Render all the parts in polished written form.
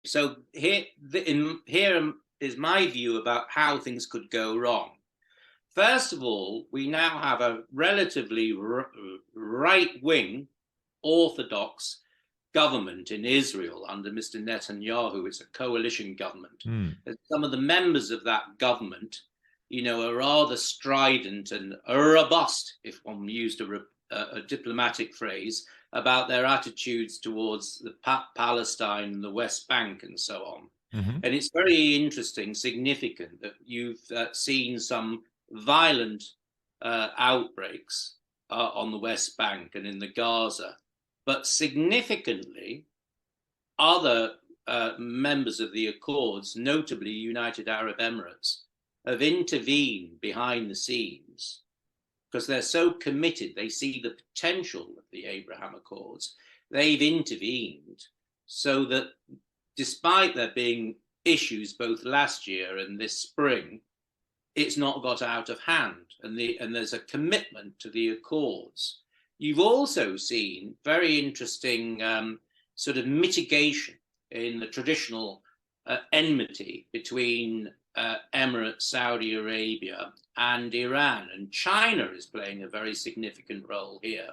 So here is my view about how things could go wrong. First of all, we now have a relatively right-wing orthodox government in Israel under Mr. Netanyahu. It's a coalition government. And some of the members of that government, are rather strident and robust, if one used a diplomatic phrase, about their attitudes towards the Palestine and the West Bank and so on. And it's very interesting, significant that you've seen some violent outbreaks on the West Bank and in the Gaza. But significantly, other members of the Accords, notably United Arab Emirates, have intervened behind the scenes because they're so committed. They see the potential of the Abraham Accords. They've intervened so that despite there being issues both last year and this spring, it's not got out of hand, and there's a commitment to the Accords. You've also seen very interesting sort of mitigation in the traditional enmity between Emirates, Saudi Arabia, and Iran. And China is playing a very significant role here.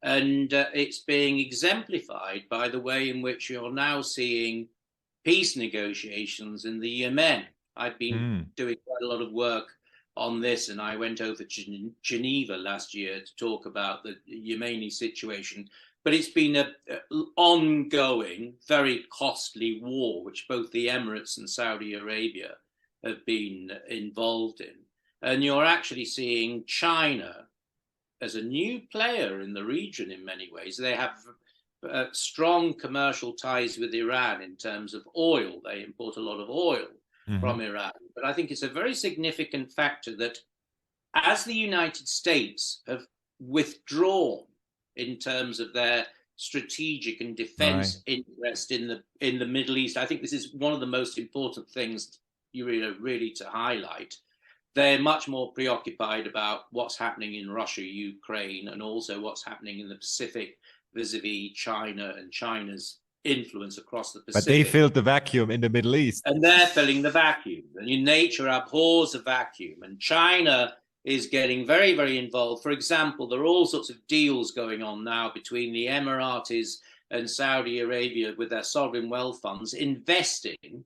And it's being exemplified by the way in which you're now seeing peace negotiations in the Yemen. I've been doing quite a lot of work on this, and I went over to Geneva last year to talk about the Yemeni situation. But it's been an ongoing, very costly war, which both the Emirates and Saudi Arabia have been involved in. And you're actually seeing China as a new player in the region in many ways. They have strong commercial ties with Iran in terms of oil. They import a lot of oil from Iran. But I think it's a very significant factor that as the United States have withdrawn in terms of their strategic and defense interest in the Middle East, I think this is one of the most important things you really to highlight. They're much more preoccupied about what's happening in Russia, Ukraine, and also what's happening in the Pacific vis-a-vis China and China's influence across the Pacific. But they filled the vacuum in the Middle East. And they're filling the vacuum. And nature abhors a vacuum. And China is getting very, very involved. For example, there are all sorts of deals going on now between the Emiratis and Saudi Arabia with their sovereign wealth funds investing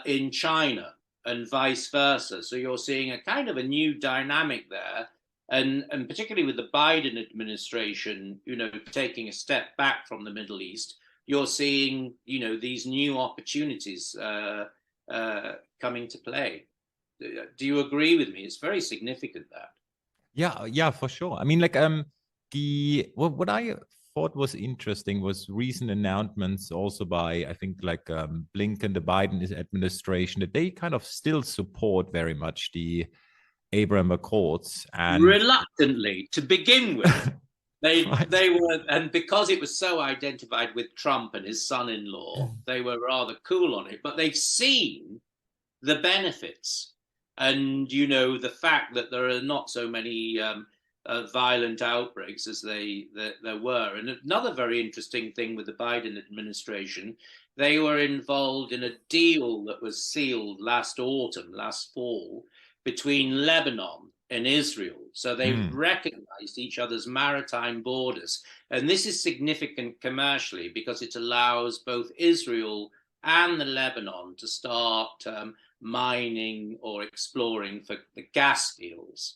in China and vice versa. So you're seeing a kind of a new dynamic there. And particularly with the Biden administration, taking a step back from the Middle East, you're seeing, these new opportunities coming to play. Do you agree with me? It's very significant that. Yeah, for sure. I mean, like what I thought was interesting was recent announcements also by, I think, like Blinken, the Biden administration, that they kind of still support very much the Abraham Accords, and reluctantly to begin with. They were, and because it was so identified with Trump and his son-in-law, they were rather cool on it. But they've seen the benefits, and the fact that there are not so many violent outbreaks as there were. And another very interesting thing with the Biden administration, they were involved in a deal that was sealed last fall, between Lebanon and Israel. So they recognized each other's maritime borders. And this is significant commercially because it allows both Israel and the Lebanon to start mining or exploring for the gas fields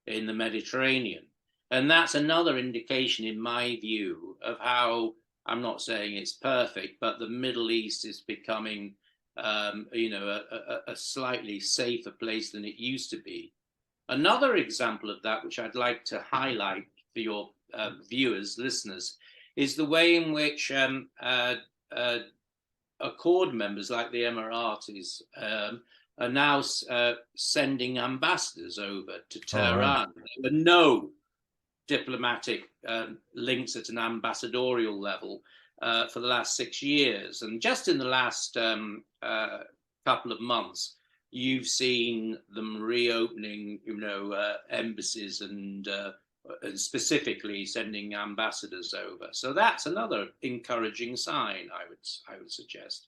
in the Mediterranean. And that's another indication, in my view, of how, I'm not saying it's perfect, but the Middle East is becoming a slightly safer place than it used to be. Another example of that, which I'd like to highlight for your viewers, listeners, is the way in which Accord members like the Emiratis are now sending ambassadors over to Tehran. There were no diplomatic links at an ambassadorial level for the last 6 years. And just in the last couple of months, you've seen them reopening, embassies and and specifically sending ambassadors over. So that's another encouraging sign, I would suggest.